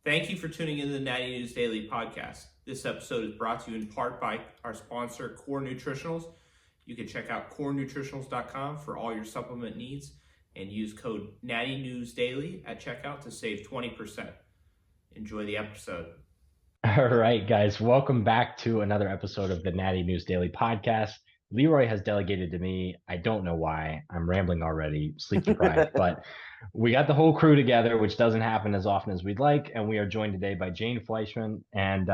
Thank you for tuning into the Natty News Daily podcast. This episode is brought to you in part by our sponsor, Core Nutritionals. You can check out corenutritionals.com for all your supplement needs and use code Natty News Daily at checkout to save 20%. Enjoy the episode. All right, guys, welcome back to another episode of the Natty News Daily podcast. Leroy has delegated to me. I don't know why. I'm rambling already, sleep deprived, but we got the whole crew together, which doesn't happen as often as we'd like. And we are joined today by Jane Fleischman and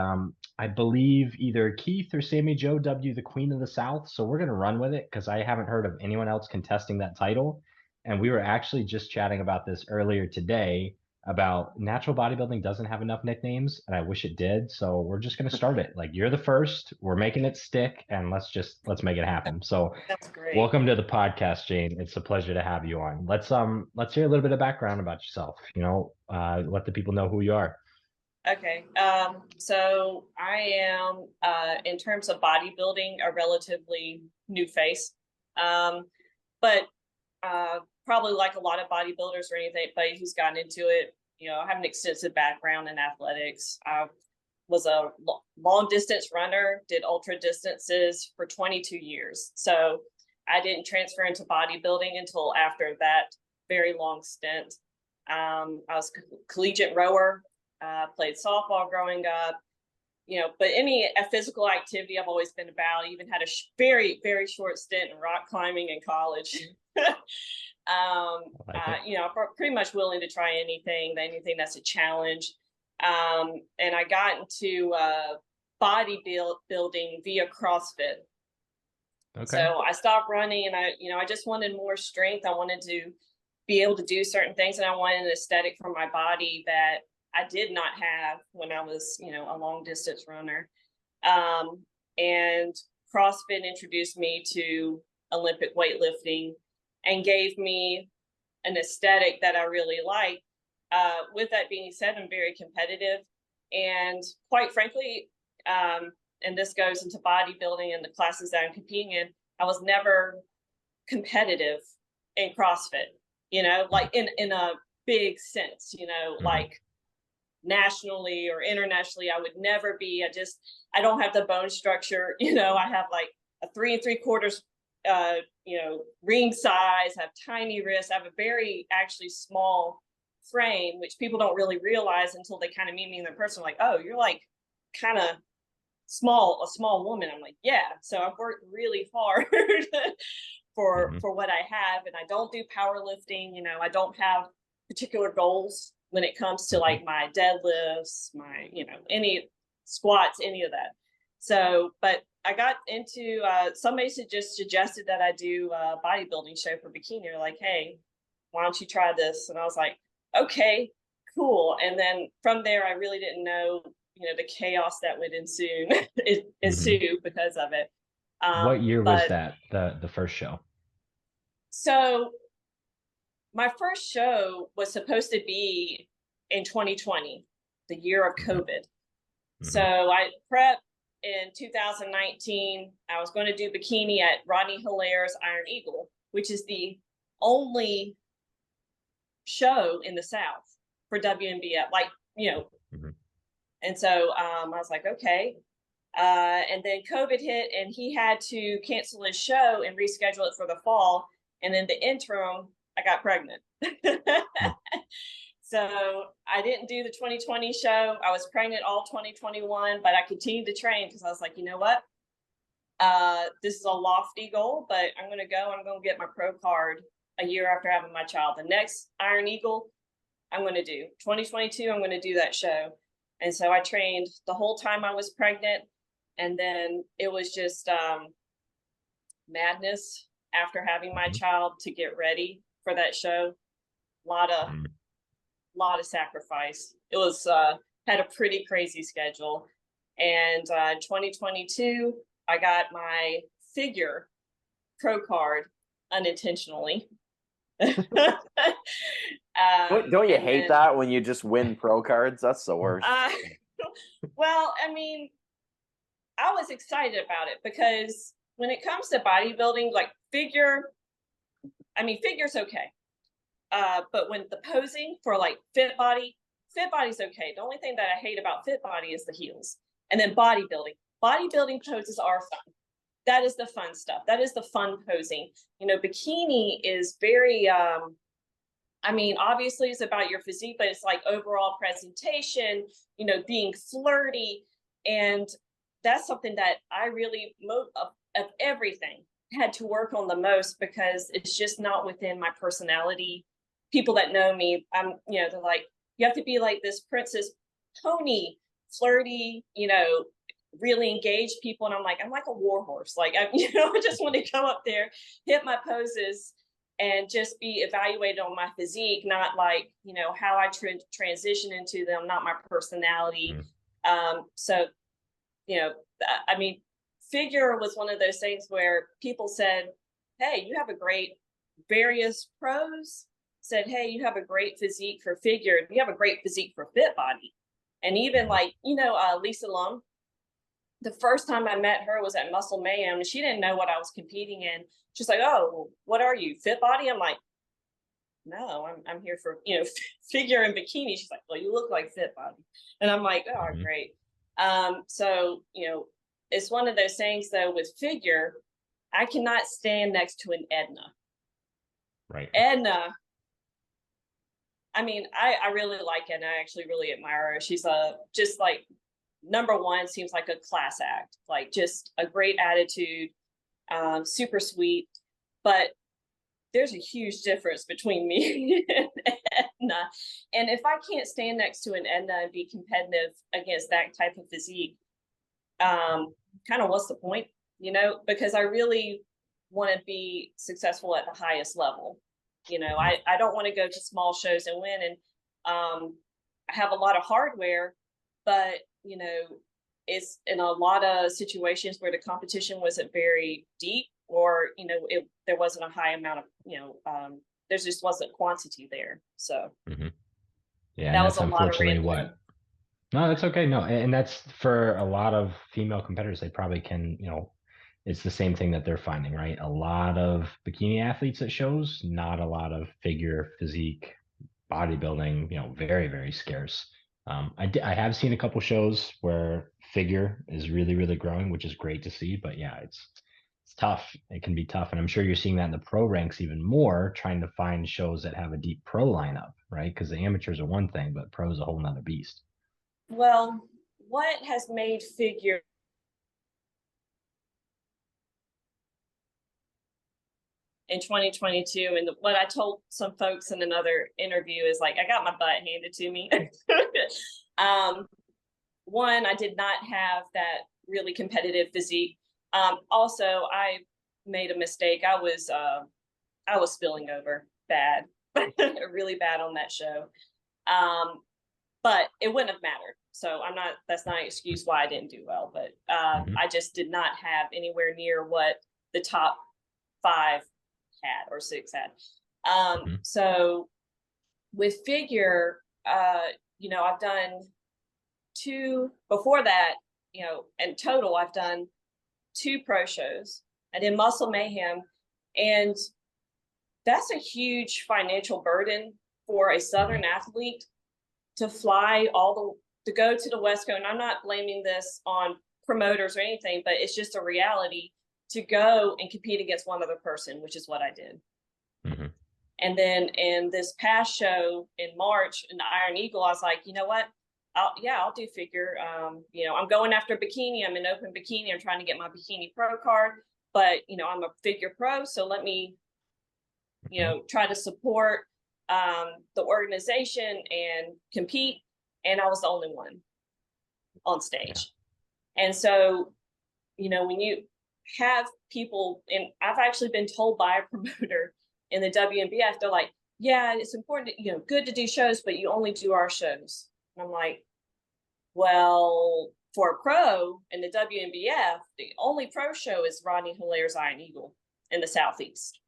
I believe either Keith or Sammy Joe W, the Queen of the South. So we're going to run with it because I haven't heard of anyone else contesting that title. And we were actually just chatting about this earlier today about natural bodybuilding doesn't have enough nicknames, and I wish it did. So we're just gonna start it. Like you're the first, we're making it stick, and let's make it happen. So That's great. welcome to the podcast, Jane. It's a pleasure to have you on. Let's hear a little bit of background about yourself. Let the people know who you are. Okay. So I am, in terms of bodybuilding, a relatively new face. But probably like a lot of bodybuilders or anybody who's gotten into it, I have an extensive background in athletics. I was a long distance runner, did ultra distances for 22 years. So I didn't transfer into bodybuilding until after that very long stint. I was a collegiate rower, played softball growing up, but any physical activity I've always been about. I even had a very, very short stint in rock climbing in college. I'm pretty much willing to try anything that's a challenge. And I got into bodybuilding via CrossFit. Okay. So I stopped running and I just wanted more strength. I wanted to be able to do certain things, and I wanted an aesthetic for my body that I did not have when I was, a long distance runner. And CrossFit introduced me to Olympic weightlifting and gave me an aesthetic that I really like. With that being said, I'm very competitive, and quite frankly, and this goes into bodybuilding and the classes that I'm competing in, I was never competitive in CrossFit, like in a big sense, like nationally or internationally, I would never be. I don't have the bone structure. I have like a 3 3/4 ring size, have tiny wrists. I have a very actually small frame, which people don't really realize until they kind of meet me in person. Like, oh, you're like kind of a small woman. I'm like, yeah. So I've worked really hard for what I have, and I don't do powerlifting. I don't have particular goals when it comes to like my deadlifts, my any squats, any of that. So, but I got into somebody just suggested that I do a bodybuilding show for Bikini. They're like, hey, why don't you try this? And I was like, okay, cool. And then from there, I really didn't know, the chaos that would ensue because of it. What year was that, the first show? So my first show was supposed to be in 2020, the year of COVID. So I prepped in 2019. I was going to do Bikini at Rodney Hilaire's Iron Eagle, which is the only show in the South for WNBF, And so I was like, okay. And then COVID hit, and he had to cancel his show and reschedule it for the fall. And in the interim, I got pregnant. So I didn't do the 2020 show. I was pregnant all 2021, but I continued to train because I was like, you know what? This is a lofty goal, but I'm going to go. I'm going to get my pro card a year after having my child. The next Iron Eagle, I'm going to do 2022. I'm going to do that show. And so I trained the whole time I was pregnant. And then it was just madness after having my child to get ready for that show. Lot of sacrifice. It was had a pretty crazy schedule. And 2022, I got my figure pro card unintentionally. Don't you hate that when you just win pro cards? That's the worst. Well, I mean, I was excited about it because when it comes to bodybuilding, like figure's okay. But when the posing for like fit body, fit body's okay. The only thing that I hate about fit body is the heels. And then bodybuilding. Bodybuilding poses are fun. That is the fun stuff. That is the fun posing. You know, bikini is very, I mean, obviously it's about your physique, but it's like overall presentation, you know, being flirty. And that's something that I really, of everything, had to work on the most, because it's just not within my personality. People that know me, you know, they're like, you have to be like this princess pony, flirty, you know, really engage people. And I'm like a war horse. Like, you know, I just want to go up there, hit my poses, and just be evaluated on my physique, not like, you know, how I transition into them, not my personality. So, you know, I mean, figure was one of those things where people said, hey, you have a great, various pros said, hey, you have a great physique for figure. You have a great physique for fit body. And even like, you know, Lisa Lum, the first time I met her was at Muscle Mayhem, and she didn't know what I was competing in. She's like, oh, what are you, fit body? I'm like, no, I'm here for, you know, figure and bikini. She's like, well, you look like fit body. And I'm like, oh, great. So, you know, it's one of those things though with figure, I cannot stand next to an Edna. Right. Edna, I mean, I really like Edna. I actually really admire her. She's just like, number one, seems like a class act, like just a great attitude, super sweet. But there's a huge difference between me and Edna. And if I can't stand next to an Edna and be competitive against that type of physique, kind of what's the point, you know? Because I really want to be successful at the highest level. You know, I don't want to go to small shows and win. And I have a lot of hardware, but, you know, it's in a lot of situations where the competition wasn't very deep, or, you know, there wasn't a high amount of, you know, there just wasn't quantity there. So yeah, that and was that's a lot of unfortunately wrestling. what. No, that's okay. No, and that's for a lot of female competitors. They probably can, you know, it's the same thing that they're finding, right? A lot of bikini athletes at shows, not a lot of figure, physique, bodybuilding, you know, very, very scarce. I have seen a couple shows where figure is really, really growing, which is great to see. But yeah, it's tough. It can be tough. And I'm sure you're seeing that in the pro ranks even more, trying to find shows that have a deep pro lineup, right? Because the amateurs are one thing, but pro is a whole nother beast. Well, what has made figure in 2022, and what I told some folks in another interview is like, I got my butt handed to me. One, I did not have that really competitive physique. Also, I made a mistake. I was spilling over bad, really bad on that show. But it wouldn't have mattered. So that's not an excuse why I didn't do well, but I just did not have anywhere near what the top 5 had or 6 had. So with figure, you know, I've done 2 before that, you know, in total, I've done 2 pro shows. I did Muscle Mayhem, and that's a huge financial burden for a Southern athlete to fly to go to the West Coast. And I'm not blaming this on promoters or anything, but it's just a reality to go and compete against one other person, which is what I did. And then in this past show in March in the Iron Eagle, I was like, you know what? I'll do figure. You know, I'm going after bikini. I'm in open bikini. I'm trying to get my bikini pro card, but you know, I'm a figure pro. So let me, you know, try to support the organization and compete. And I was the only one on stage. And so, you know, when you have people, and I've actually been told by a promoter in the WNBF, they're like, yeah, it's important, you know, good to do shows, but you only do our shows. And I'm like, well, for a pro in the WNBF, the only pro show is Rodney Hilaire's Iron Eagle in the Southeast.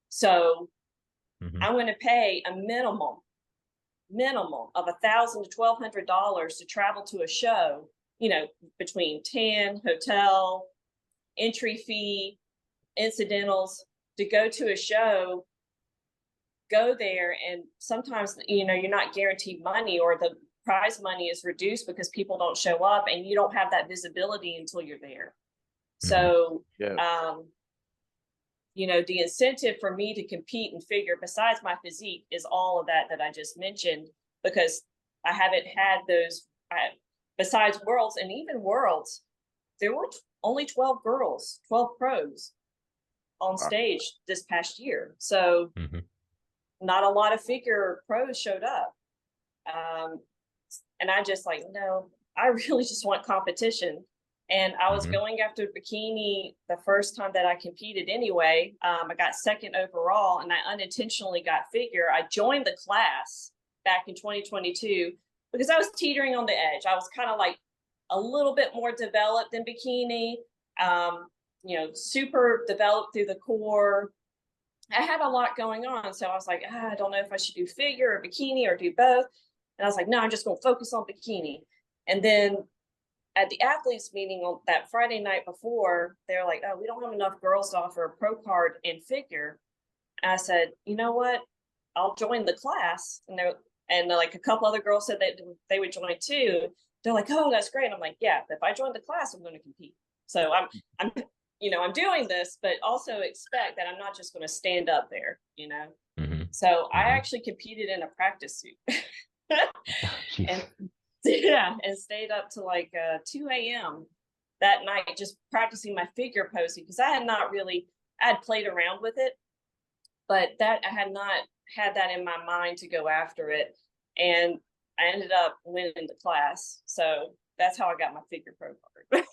So I'm going to pay a minimum of $1,000 to $1,200 to travel to a show, you know, between tan, hotel, entry fee, incidentals, to go to a show, go there, and sometimes, you know, you're not guaranteed money, or prize money is reduced because people don't show up and you don't have that visibility until you're there. So, you know, the incentive for me to compete and figure, besides my physique, is all of that I just mentioned, because I haven't had those, besides Worlds, and even Worlds, there were only 12 girls, 12 pros on stage this past year. So not a lot of figure pros showed up. And I just like, no, I really just want competition. And I was going after bikini the first time that I competed anyway. I got second overall, and I unintentionally got figure. I joined the class back in 2022 because I was teetering on the edge. I was kind of like a little bit more developed in bikini, you know, super developed through the core. I had a lot going on. So I was like, I don't know if I should do figure or bikini or do both. And I was like, no, I'm just going to focus on bikini. And then at the athletes meeting on that Friday night before, they're like, oh, we don't have enough girls to offer a pro card in figure. And I said, you know what? I'll join the class. And like a couple other girls said that they would join too. They're like, oh, that's great. I'm like, yeah, if I join the class, I'm going to compete. So I'm, you know, I'm doing this, but also expect that I'm not just going to stand up there, you know? So I actually competed in a practice suit. And and stayed up to like 2 a.m. that night, just practicing my figure posing, because I had played around with it, but that I had not had that in my mind to go after it. And I ended up winning the class. So that's how I got my figure pro card.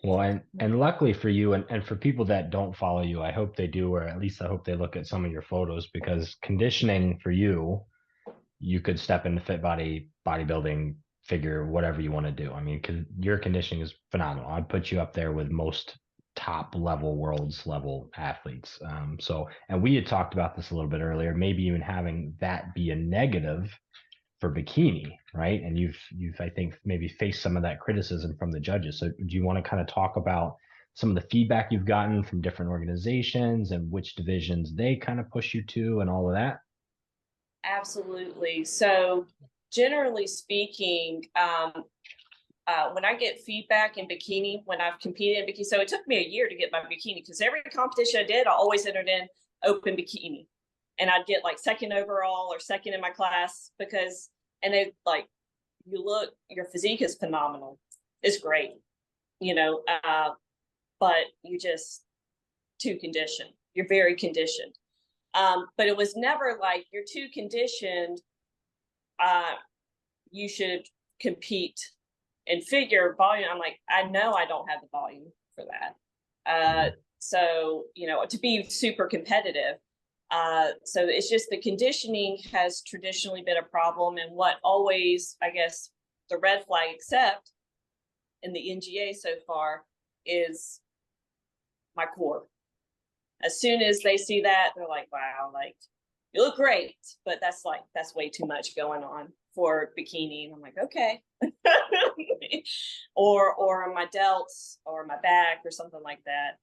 Well, and luckily for you, and for people that don't follow you, I hope they do, or at least I hope they look at some of your photos, because conditioning for you, you could step into fit body, bodybuilding, figure, whatever you want to do. I mean, your conditioning is phenomenal. I'd put you up there with most top level, world's level athletes. And we had talked about this a little bit earlier, maybe even having that be a negative for bikini, right? And you've I think maybe faced some of that criticism from the judges. So do you want to kind of talk about some of the feedback you've gotten from different organizations and which divisions they kind of push you to and all of that? Absolutely. So generally speaking, when I get feedback in bikini, when I've competed in bikini, so it took me a year to get my bikini, because every competition I did, I always entered in open bikini. And I'd get like second overall or second in my class, because, and they like, your physique is phenomenal. It's great, you know, but you just too conditioned. You're very conditioned. But it was never like, you're too conditioned. You should compete in figure volume. I'm like, I know I don't have the volume for that. So, you know, to be super competitive. So it's just the conditioning has traditionally been a problem. And what always, I guess, the red flag, except in the NGA so far, is my core. As soon as they see that, they're like, wow, like, you look great, but that's way too much going on for bikini. And I'm like, okay. or my delts or my back or something like that.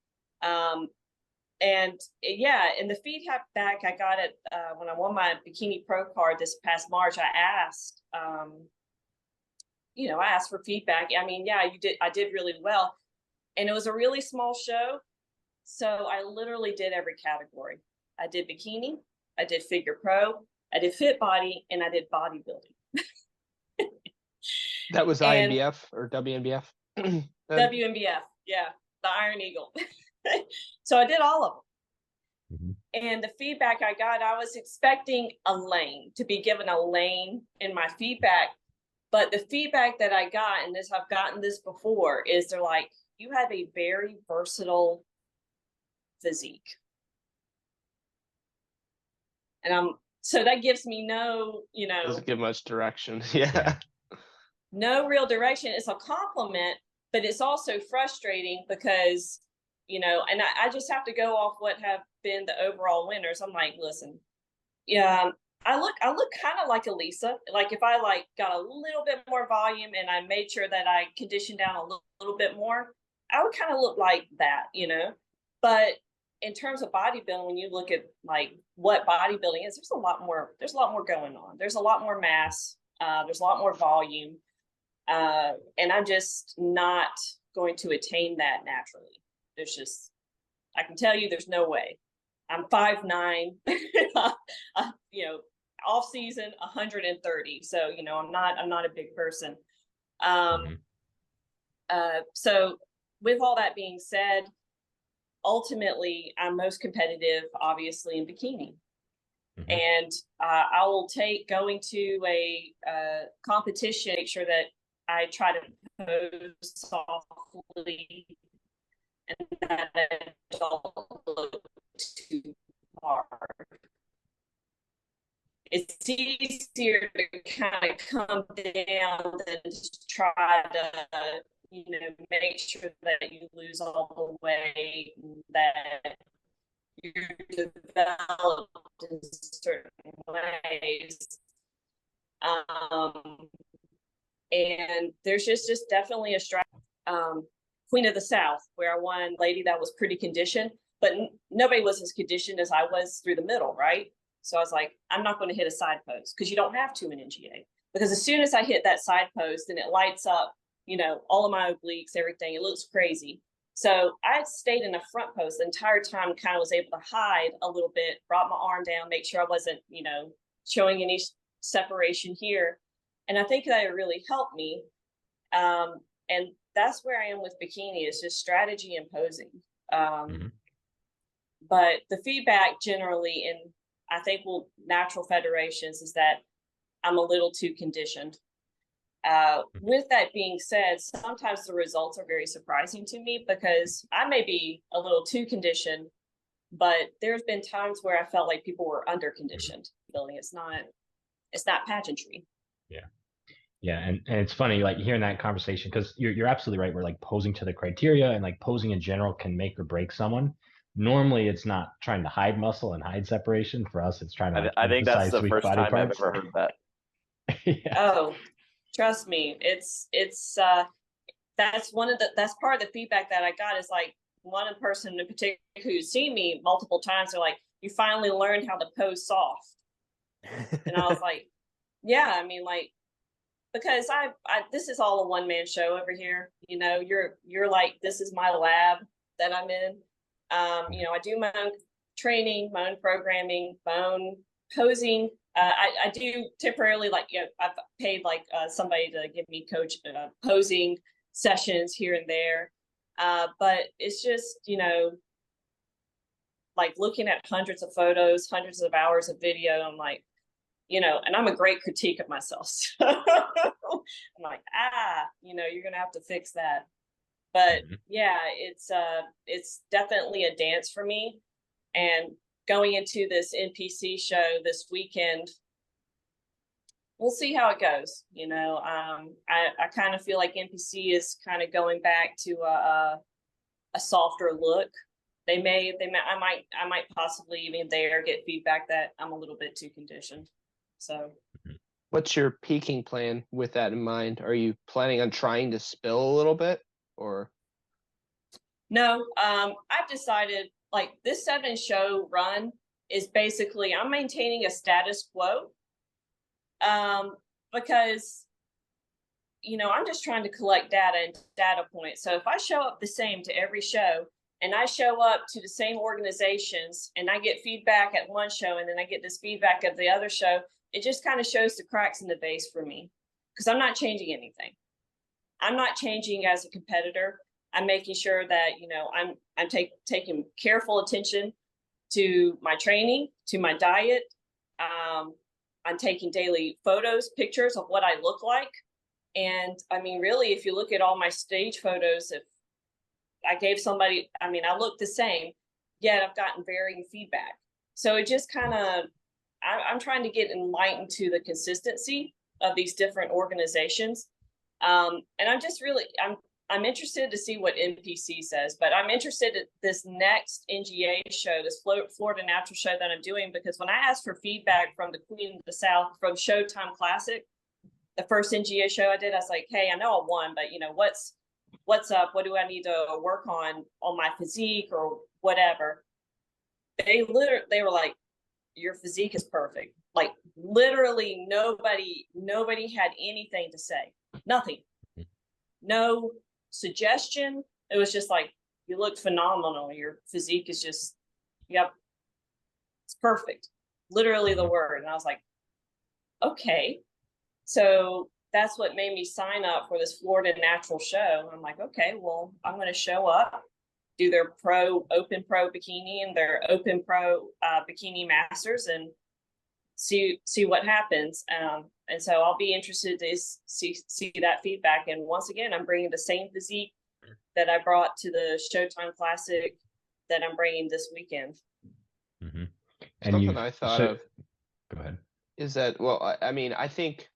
And yeah, in the feedback I got it when I won my bikini pro card this past March, I asked, you know, I asked for feedback. I mean, yeah, I did really well. And it was a really small show. So I literally did every category. I did bikini, I did figure pro, I did fit body, and I did bodybuilding. That was INBF or WNBF? WNBF, yeah, the Iron Eagle. So I did all of them. And the feedback I got, I was expecting a lane, to be given a lane in my feedback. But the feedback that I got, and I've gotten this before, is they're like, you have a very versatile physique. And so that gives me no, you know, doesn't give much direction. Yeah. No real direction. It's a compliment, but it's also frustrating because, you know, and I just have to go off what have been the overall winners. I'm like, listen, yeah, I look kind of like Elisa. Like if I like got a little bit more volume and I made sure that I conditioned down a little bit more, I would kind of look like that, you know. But in terms of bodybuilding, when you look at like what bodybuilding is, there's a lot more going on. There's a lot more mass. There's a lot more volume. And I'm just not going to attain that naturally. I can tell you there's no way. I'm 5'9", off season 130. So, I'm not a big person. So with all that being said, ultimately I'm most competitive, obviously, in bikini. And I will take going to a competition, make sure that I try to pose softly and that I don't look too hard. It's easier to kind of come down than just try to, make sure that you lose all the weight and that you're developed in certain ways. And there's just definitely a Queen of the South, where I won lady that was pretty conditioned, but nobody was as conditioned as I was through the middle, right? So I was like, I'm not going to hit a side pose, because you don't have to in NGA. Because as soon as I hit that side pose, then it lights up, all of my obliques, everything. It looks crazy. So I stayed in a front pose the entire time, kind of was able to hide a little bit, brought my arm down, make sure I wasn't, showing any separation here. And I think that it really helped me. And that's where I am with bikini, is just strategy and posing. But the feedback generally in, I think, natural federations is that I'm a little too conditioned. With that being said, sometimes the results are very surprising to me, because I may be a little too conditioned, but there's been times where I felt like people were under conditioned. Building, it's not pageantry. Yeah, and it's funny, like, hearing that conversation, because you're absolutely right. We're like posing to the criteria, and like posing in general can make or break someone. Normally, it's not trying to hide muscle and hide separation. For us, it's trying to like, I think that's emphasize the weak first body time parts. I've ever heard that. Yeah. Oh, trust me, that's that's part of the feedback that I got, is like one person in particular who's seen me multiple times. They're like, you finally learned how to pose soft. And I was like, yeah, I mean, like, because I this is all a one-man show over here. You're like, this is my lab that I'm in. I do my own training, my own programming, my own posing. I do temporarily, like, I've paid like somebody to give me coach posing sessions here and there. But it's just, like looking at hundreds of photos, hundreds of hours of video. I'm like, and I'm a great critique of myself. So I'm like, you're going to have to fix that. But yeah, it's definitely a dance for me. And going into this NPC show this weekend, we'll see how it goes. I kind of feel like NPC is kind of going back to a softer look. I might possibly even there get feedback that I'm a little bit too conditioned. So What's your peaking plan with that in mind? Are you planning on trying to spill a little bit, or? No, I've decided, like, this 7-show run is basically, I'm maintaining a status quo, because, I'm just trying to collect data and data points. So if I show up the same to every show, and I show up to the same organizations, and I get feedback at one show, and then I get this feedback at the other show, it just kind of shows the cracks in the base for me, because I'm not changing anything. I'm not changing as a competitor. I'm making sure that, I'm taking careful attention to my training, to my diet. I'm taking daily photos, pictures of what I look like. And I mean, really, if you look at all my stage photos, if I gave somebody, I look the same, yet I've gotten varying feedback. So it just kind of, I'm trying to get enlightened to the consistency of these different organizations. And I'm just really, I'm interested to see what NPC says, but I'm interested in this next NGA show, this Florida Natural show that I'm doing, because when I asked for feedback from the Queen of the South from Showtime Classic, the first NGA show I did, I was like, hey, I know I won, but what's up? What do I need to work on my physique or whatever? they were like, your physique is perfect. Like literally nobody had anything to say. Nothing. No suggestion. It was just like, you look phenomenal. Your physique is just, yep, it's perfect. Literally the word. And I was like, okay. So that's what made me sign up for this Florida Natural show. I'm like, okay, well, I'm going to show up, do their open pro bikini and their open pro bikini masters, and see what happens. And so I'll be interested to see that feedback. And once again, I'm bringing the same physique that I brought to the Showtime Classic that I'm bringing this weekend. And something I thought of. Go ahead. Is that, well, I mean, I think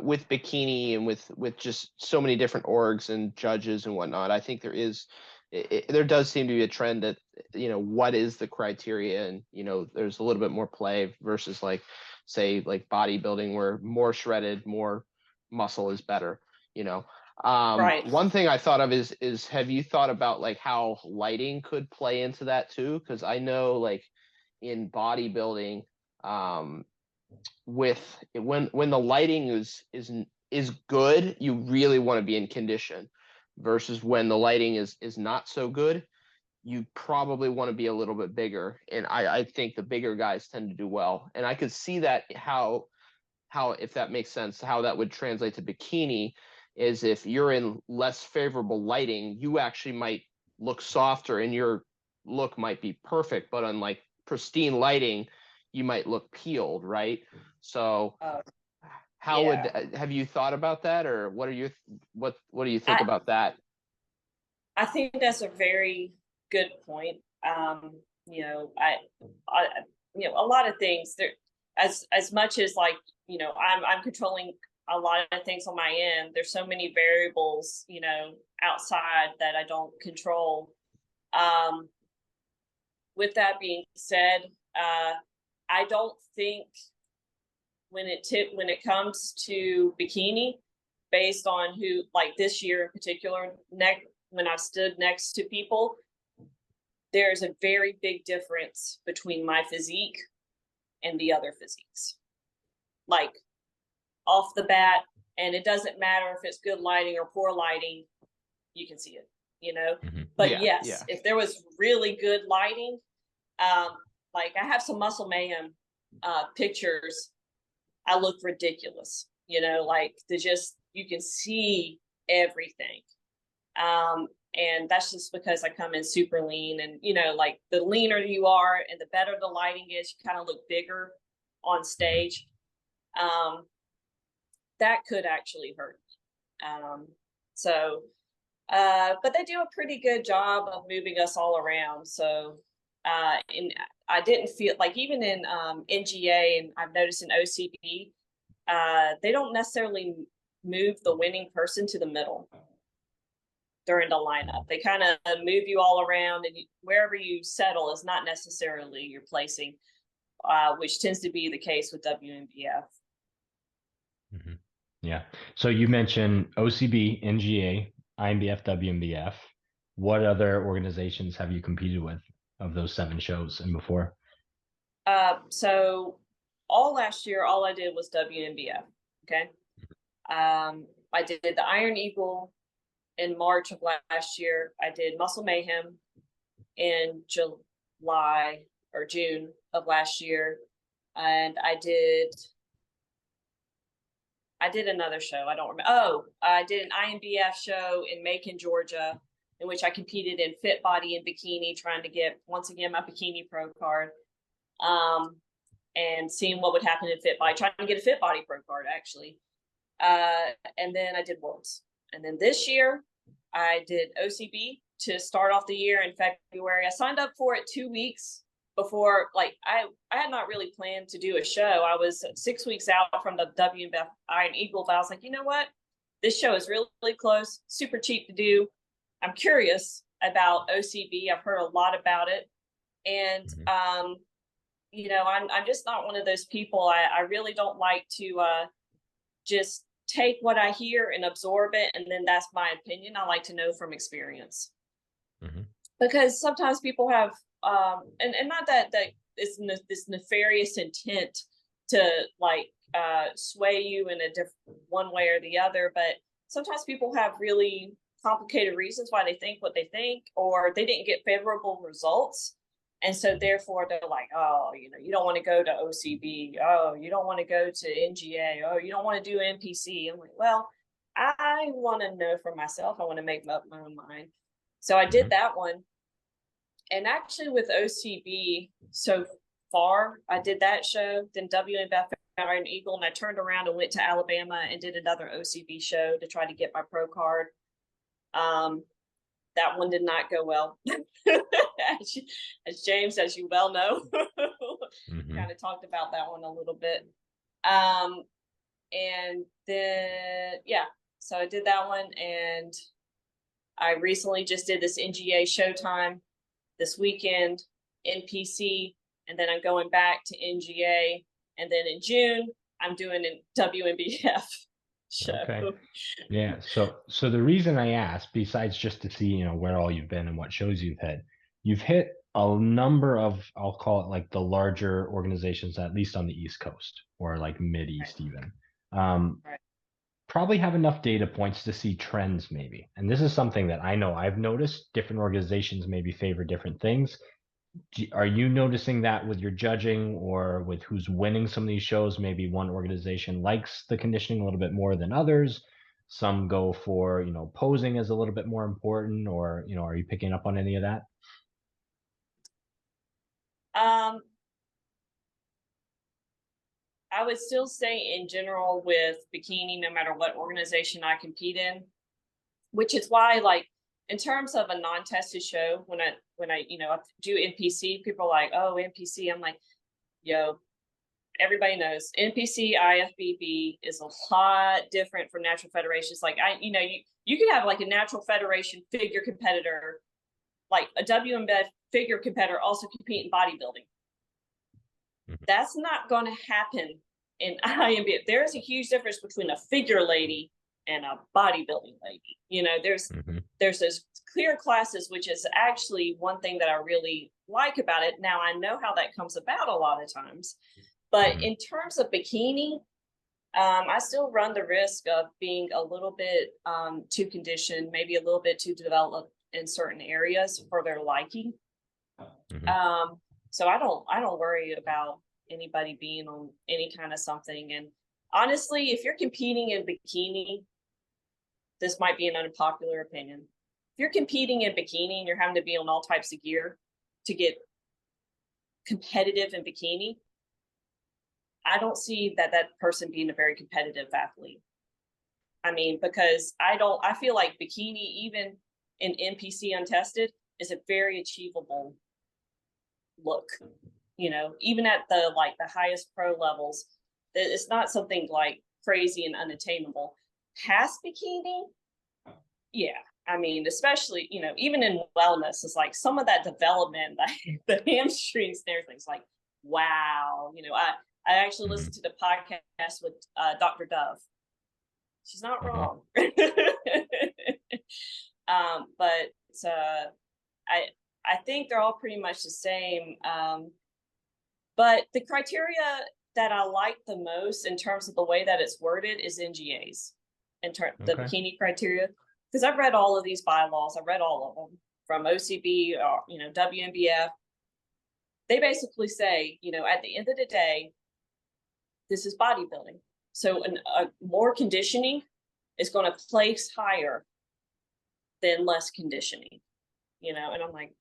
with bikini and with just so many different orgs and judges and whatnot, I think there does seem to be a trend that, what is the criteria, and there's a little bit more play versus like, say, like bodybuilding, where more shredded, more muscle is better. Right. One thing I thought of is have you thought about like how lighting could play into that too? Because I know like in bodybuilding, when the lighting is good, you really want to be in condition, versus when the lighting is not so good, you probably want to be a little bit bigger. And I think the bigger guys tend to do well. And I could see that how, if that makes sense, how that would translate to bikini is if you're in less favorable lighting, you actually might look softer and your look might be perfect, but on like pristine lighting, you might look peeled, right? So have you thought about that, or what do you think about that? I think that's a very good point. I a lot of things there, as much as like, I'm controlling a lot of things on my end. There's so many variables, outside that I don't control. With that being said, I don't think when it comes to bikini, based on who, like this year in particular, when I've stood next to people, there's a very big difference between my physique and the other physiques. Like off the bat, and it doesn't matter if it's good lighting or poor lighting, you can see it, But yes, if there was really good lighting, like I have some Muscle Mayhem pictures, I look ridiculous, like you can see everything. And that's just because I come in super lean, and, like the leaner you are and the better the lighting is, you kind of look bigger on stage. That could actually hurt me. But they do a pretty good job of moving us all around. So, and I didn't feel like, even in NGA, and I've noticed in OCB, they don't necessarily move the winning person to the middle during the lineup. They kind of move you all around, and wherever you settle is not necessarily your placing, which tends to be the case with WNBF. Yeah. So you mentioned OCB, NGA, INBF, WNBF. What other organizations have you competed with of those 7 shows and before? So all last year, all I did was WNBF. Okay. I did the Iron Eagle in March of last year. I did Muscle Mayhem in July or June of last year. And I did another show. I don't remember. Oh, I did an INBF show in Macon, Georgia, in which I competed in Fit Body and Bikini, trying to get, once again, my Bikini Pro card. And seeing what would happen in Fit Body, trying to get a Fit Body Pro card, actually. And then I did Worlds. And then this year, I did OCB to start off the year in February. I signed up for it 2 weeks before, like, I had not really planned to do a show. I was 6 weeks out from the WNBF Iron Eagle, but I was like, you know what? This show is really, really close, super cheap to do. I'm curious about OCB. I've heard a lot about it. And, I'm just not one of those people. I really don't like to just take what I hear and absorb it, and then that's my opinion. I like to know from experience. Because sometimes people have and not that it's this nefarious intent to like sway you in a different one way or the other, but sometimes people have really complicated reasons why they think what they think, or they didn't get favorable results. And so therefore they're like, oh, you don't want to go to OCB. Oh, you don't want to go to NGA. Oh, you don't want to do NPC. I'm like, well, I want to know for myself. I want to make up my own mind. So I did that one. And actually with OCB so far, I did that show, then WNBF Iron Eagle, and I turned around and went to Alabama and did another OCB show to try to get my pro card. That one did not go well. as James, as you well know, kind of talked about that one a little bit. And then, yeah, so I did that one, and I recently just did this NGA Showtime this weekend, NPC, and then I'm going back to NGA, and then in June I'm doing a WNBF show. Okay. Yeah. So the reason I asked, besides just to see, where all you've been and what shows you've hit a number of, I'll call it like the larger organizations, at least on the East Coast or like Mid-East even. Right. Probably have enough data points to see trends maybe. And this is something that I know I've noticed. Different organizations maybe favor different things. Are you noticing that with your judging or with who's winning some of these shows? Maybe one organization likes the conditioning a little bit more than others. Some go for, posing as a little bit more important, or, are you picking up on any of that? I would still say in general with bikini, no matter what organization I compete in, which is why, like, in terms of a non-tested show, when I do NPC, people are like, oh, NPC. I'm like, yo, everybody knows NPC IFBB is a lot different from natural federations. Like you could have like a natural federation figure competitor, like a WMBF figure competitor also compete in bodybuilding. That's not going to happen in IMBF. There's a huge difference between a figure lady and a bodybuilding lady. There's those clear classes, which is actually one thing that I really like about it. Now I know how that comes about a lot of times, but in terms of bikini, I still run the risk of being a little bit too conditioned, maybe a little bit too developed in certain areas for their liking. So I don't worry about anybody being on any kind of something. And honestly, if you're competing in bikini, this might be an unpopular opinion. If you're competing in bikini and you're having to be on all types of gear to get competitive in bikini, I don't see that person being a very competitive athlete. I mean, because I feel like bikini, even in NPC untested, is a very achievable look. Even at the highest pro levels, it's not something like crazy and unattainable. Past bikini, yeah. I mean, especially, even in wellness, it's like some of that development, like the hamstrings and everything's like, wow. I actually listened to the podcast with Dr. Dove. She's not wrong. But I think they're all pretty much the same. But the criteria that I like the most in terms of the way that it's worded is NGAs, the bikini criteria. Because I've read all of these bylaws. I've read all of them from OCB or, WNBF. They basically say, at the end of the day, this is bodybuilding. So more conditioning is going to place higher than less conditioning, and I'm like,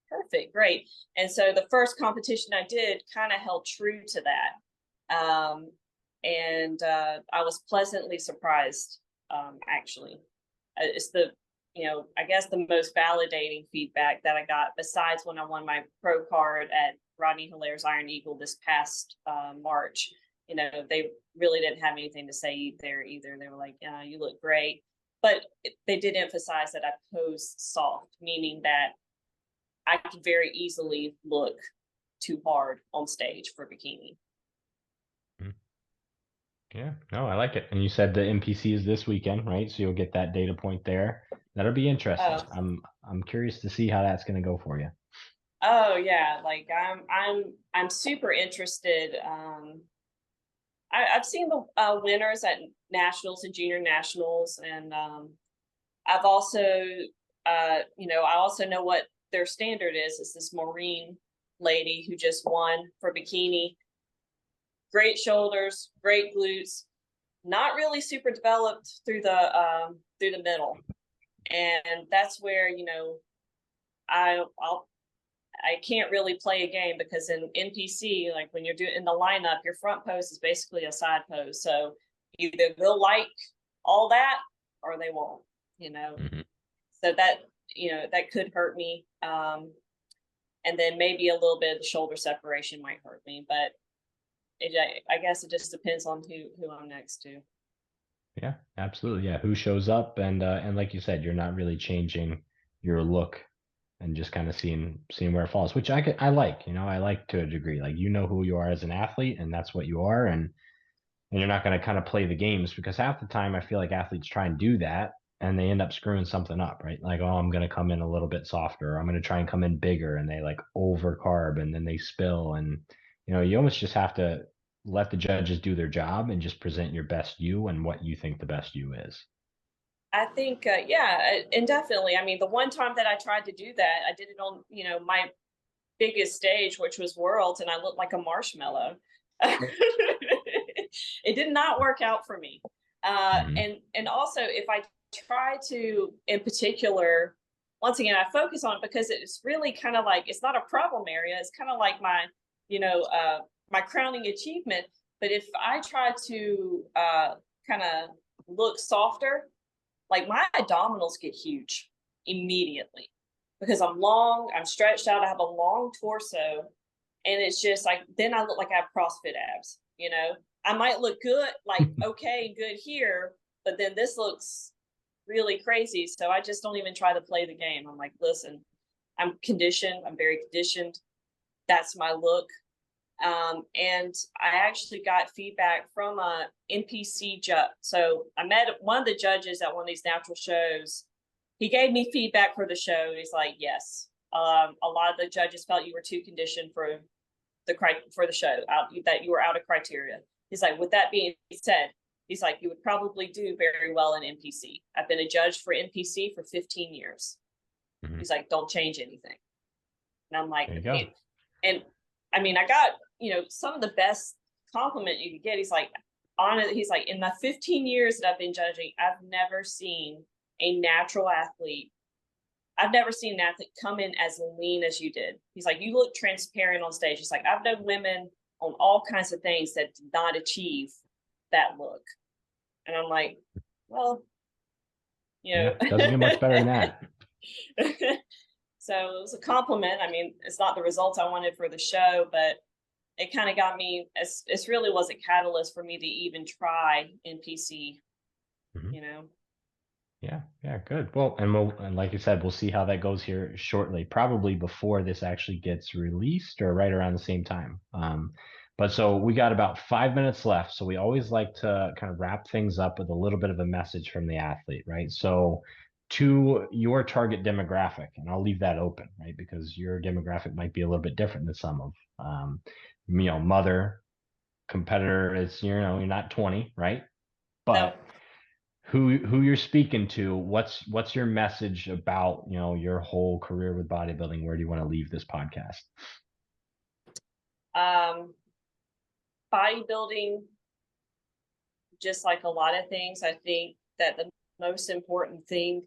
perfect, great. And so the first competition I did kind of held true to that. And I was pleasantly surprised, actually. It's I guess the most validating feedback that I got, besides when I won my pro card at Rodney Hilaire's Iron Eagle this past March. They really didn't have anything to say there either. They were like, you look great. But they did emphasize that I posed soft, meaning that I could very easily look too hard on stage for bikini. Yeah, no, I like it. And you said the NPC is this weekend, right? So you'll get that data point there. That'll be interesting. I'm curious to see how that's going to go for you. Oh yeah, like I'm super interested. I've seen the winners at nationals and junior nationals, and I've also, I also know what their standard is. It's this Maureen lady who just won for bikini. Great shoulders, great glutes, not really super developed through the middle, and that's where I can't really play a game, because in NPC, like when you're doing in the lineup, your front pose is basically a side pose. So either they'll like all that or they won't, Mhm. So that, that could hurt me. And then maybe a little bit of the shoulder separation might hurt me, but I guess it just depends on who I'm next to. Yeah, absolutely. Yeah, who shows up, and like you said, you're not really changing your look and just kind of seeing where it falls, which I like. I like to a degree. Like, who you are as an athlete, and that's what you are, and you're not going to kind of play the games, because half the time I feel like athletes try and do that and they end up screwing something up, right? Like, oh, I'm going to come in a little bit softer, or I'm going to try and come in bigger, and they like over carb and then they spill. And you almost just have to let the judges do their job and just present your best you and what you think the best you is. I think, yeah, and definitely. I mean, the one time that I tried to do that, I did it on, my biggest stage, which was Worlds, and I looked like a marshmallow. It did not work out for me. Mhm. And also, if I try to, in particular, once again, I focus on it because it's really kind of like, it's not a problem area. It's kind of like my crowning achievement. But if I try to kind of look softer, like my abdominals get huge immediately because I'm long, I'm stretched out, I have a long torso, and it's just like then I look like I have CrossFit abs. I might look good, like okay, good here, but then this looks really crazy. So I just don't even try to play the game. I'm like, listen, I'm conditioned, I'm very conditioned. That's my look. And I actually got feedback from a NPC judge. So I met one of the judges at one of these natural shows. He gave me feedback for the show. He's like, yes, a lot of the judges felt you were too conditioned for the show, that you were out of criteria. He's like, with that being said, he's like, you would probably do very well in NPC. I've been a judge for NPC for 15 years. Mhm. He's like, don't change anything. And I'm like, There you go. and I mean, I got, some of the best compliment you could get. He's like, he's like, in the 15 years that I've been judging, I've never seen a natural athlete. I've never seen an athlete come in as lean as you did. He's like, you look transparent on stage. He's like, I've known women on all kinds of things that did not achieve that look. And I'm like, well, Yeah, doesn't get much better than that. So it was a compliment. I mean, it's not the results I wanted for the show, but it kind of got me. It's really was a catalyst for me to even try NPC. Mhm. Yeah, good. Well, and like you said, we'll see how that goes here shortly, probably before this actually gets released or right around the same time. But so we got about 5 minutes left. So we always like to kind of wrap things up with a little bit of a message from the athlete, right? So to your target demographic, and I'll leave that open, right? Because your demographic might be a little bit different than some of, mother, competitor is, you're not 20, right? No, But who you're speaking to, what's your message about your whole career with bodybuilding? Where do you want to leave this podcast? bodybuilding, just like a lot of things, I think that the most important thing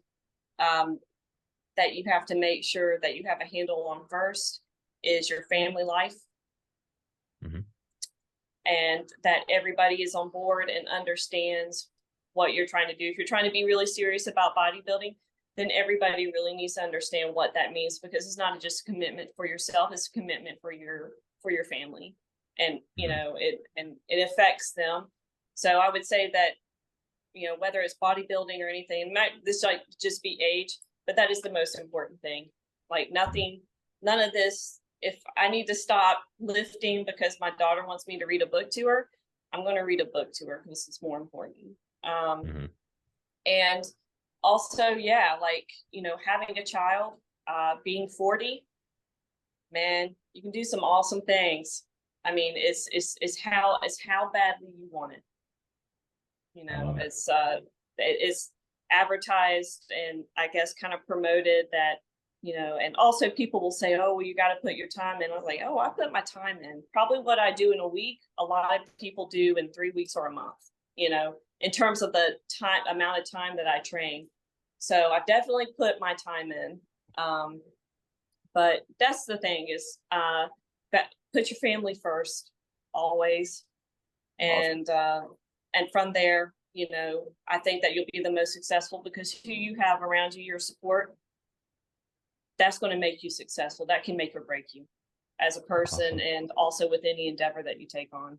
that you have to make sure that you have a handle on first is your family life. Mhm. And that everybody is on board and understands what you're trying to do. If you're trying to be really serious about bodybuilding, then everybody really needs to understand what that means, because it's not just a commitment for yourself, it's a commitment for your family. And it affects them. So I would say that, whether it's bodybuilding or anything, this might just be age, but that is the most important thing. Like none of this. If I need to stop lifting because my daughter wants me to read a book to her, I'm going to read a book to her because it's more important. Mhm. And also, yeah, like, having a child, being 40, man, you can do some awesome things. I mean, it's how badly you want it. You know, it's advertised and I guess kind of promoted that, you know, and also people will say, oh, well, you got to put your time in. I was like, oh, I put my time in. Probably what I do in a week, a lot of people do in 3 weeks or a month, you know, in terms of the amount of time that I train. So I've definitely put my time in. But that's the thing is put your family first always. And from there, you know, I think that you'll be the most successful because who you have around you, your support, that's going to make you successful. That can make or break you as a person. Awesome. And also with any endeavor that you take on.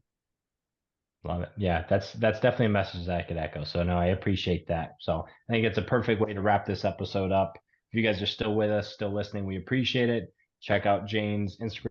Love it. Yeah, that's definitely a message that I could echo. So no, I appreciate that. So I think it's a perfect way to wrap this episode up. If you guys are still with us, still listening, we appreciate it. Check out Jane's Instagram